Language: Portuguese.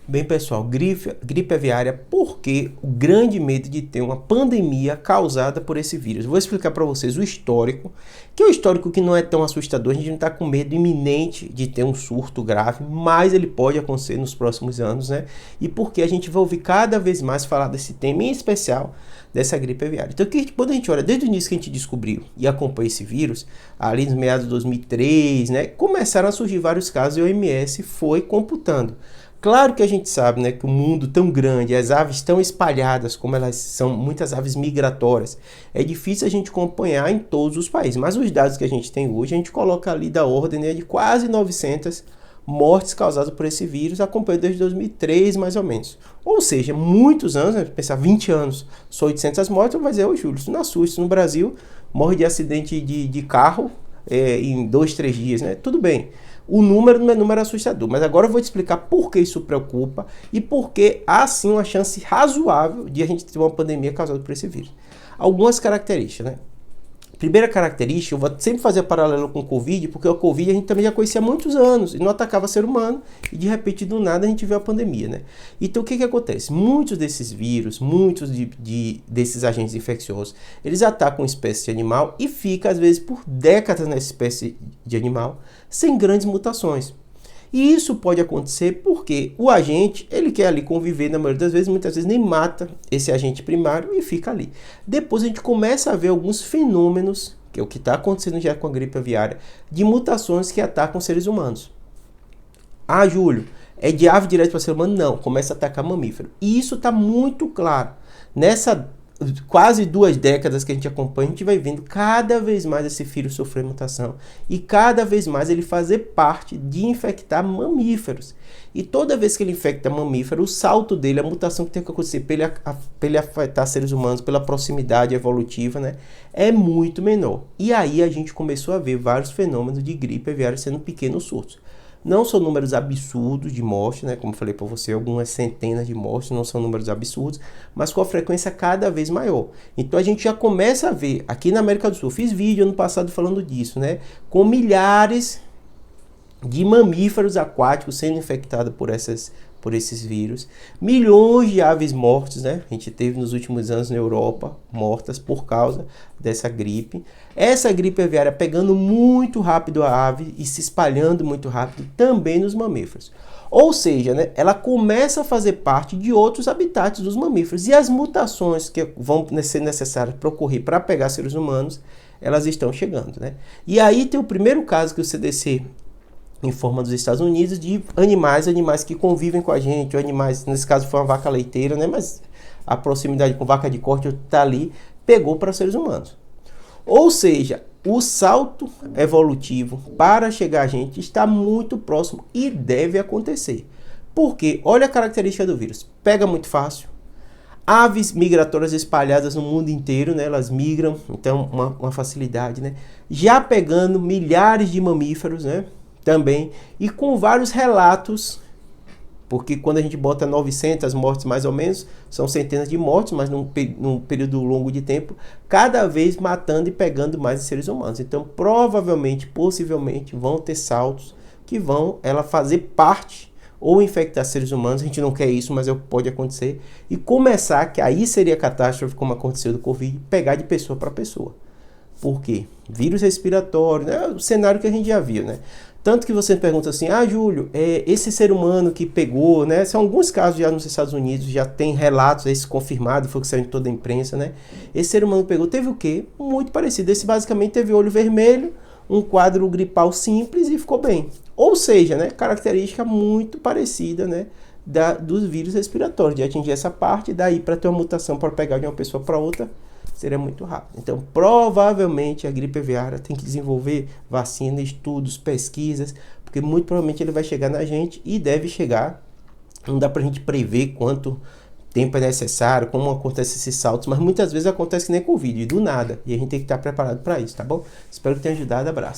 Bem, pessoal, gripe aviária, porque o grande medo de ter uma pandemia causada por esse vírus. Vou explicar para vocês o histórico, que é um histórico que não é tão assustador, a gente não está com medo iminente de ter um surto grave, mas ele pode acontecer nos próximos anos, né? E porque a gente vai ouvir cada vez mais falar desse tema, em especial dessa gripe aviária. Então, quando a gente olha desde o início que a gente descobriu e acompanha esse vírus, ali nos meados de 2003, né, começaram a surgir vários casos e a OMS foi computando. Claro que a gente sabe, né, que o mundo tão grande, as aves tão espalhadas, como elas são muitas aves migratórias, é difícil a gente acompanhar em todos os países. Mas os dados que a gente tem hoje, a gente coloca ali da ordem, né, de quase 900 mortes causadas por esse vírus, acompanhado desde 2003, mais ou menos. Ou seja, muitos anos, né, pensar 20 anos, só 800 mortes, mas é o Júlio, isso não assusta. Isso no Brasil, morre de acidente de carro em 2, 3 dias, né? Tudo bem. O número não é número assustador, mas agora eu vou te explicar por que isso preocupa e por que há sim uma chance razoável de a gente ter uma pandemia causada por esse vírus. Algumas características, né? Primeira característica, eu vou sempre fazer paralelo com o Covid, porque o Covid a gente também já conhecia há muitos anos e não atacava ser humano e de repente do nada a gente vê a pandemia, né? Então o que acontece? Muitos desses vírus, muitos desses agentes infecciosos, eles atacam uma espécie de animal e ficam às vezes por décadas nessa espécie de animal sem grandes mutações. E isso pode acontecer porque o agente, ele quer ali conviver, na maioria das vezes, muitas vezes nem mata esse agente primário e fica ali. Depois a gente começa a ver alguns fenômenos, que é o que está acontecendo já com a gripe aviária, de mutações que atacam seres humanos. Ah, Júlio, é de ave direto para ser humano? Não, começa a atacar mamífero. E isso está muito claro. Nessa quase 2 décadas que a gente acompanha, a gente vai vendo cada vez mais esse vírus sofrer mutação e cada vez mais ele fazer parte de infectar mamíferos. E toda vez que ele infecta mamífero, o salto dele, a mutação que tem que acontecer para ele afetar seres humanos pela proximidade evolutiva, né, é muito menor. E aí a gente começou a ver vários fenômenos de gripe aviária sendo pequenos surtos. Não são números absurdos de morte, né? Como eu falei para você, algumas centenas de mortes, não são números absurdos, mas com a frequência cada vez maior. Então a gente já começa a ver, aqui na América do Sul, fiz vídeo ano passado falando disso, né? Com milhares de mamíferos aquáticos sendo infectados por esses vírus, milhões de aves mortas, né? A gente teve nos últimos anos na Europa mortas por causa dessa gripe. Essa gripe aviária pegando muito rápido a ave e se espalhando muito rápido também nos mamíferos. Ou seja, né, ela começa a fazer parte de outros habitats dos mamíferos e as mutações que vão ser necessárias para ocorrer para pegar seres humanos, elas estão chegando, né? E aí tem o primeiro caso que o CDC informa dos Estados Unidos de animais que convivem com a gente, ou animais, nesse caso foi uma vaca leiteira, né, mas a proximidade com vaca de corte está ali, pegou para seres humanos. Ou seja, o salto evolutivo para chegar a gente está muito próximo e deve acontecer. Porque, olha a característica do vírus, pega muito fácil, aves migratórias espalhadas no mundo inteiro, né? Elas migram, então uma facilidade, né? Já pegando milhares de mamíferos, né? Também, e com vários relatos, porque quando a gente bota 900 mortes mais ou menos, são centenas de mortes, mas num período longo de tempo, cada vez matando e pegando mais seres humanos. Então, provavelmente, possivelmente, vão ter saltos que vão ela fazer parte ou infectar seres humanos, a gente não quer isso, mas pode acontecer, e começar, que aí seria catástrofe, como aconteceu do Covid, pegar de pessoa para pessoa. Por quê? Vírus respiratório, né? O cenário que a gente já viu, né? Tanto que você pergunta assim, Júlio, esse ser humano que pegou, né? São alguns casos já nos Estados Unidos, já tem relatos, esse confirmado, foi o que saiu em toda a imprensa, né? Esse ser humano que pegou, teve o quê? Muito parecido. Esse basicamente teve olho vermelho, um quadro gripal simples e ficou bem. Ou seja, né? Característica muito parecida, né? Dos vírus respiratórios, de atingir essa parte, daí para ter uma mutação para pegar de uma pessoa para outra, seria muito rápido. Então, provavelmente a gripe aviária tem que desenvolver vacina, estudos, pesquisas, porque muito provavelmente ele vai chegar na gente e deve chegar. Não dá pra gente prever quanto tempo é necessário, como acontecem esses saltos, mas muitas vezes acontece que nem Covid, do nada, e a gente tem que estar preparado para isso, tá bom? Espero que tenha ajudado, abraço.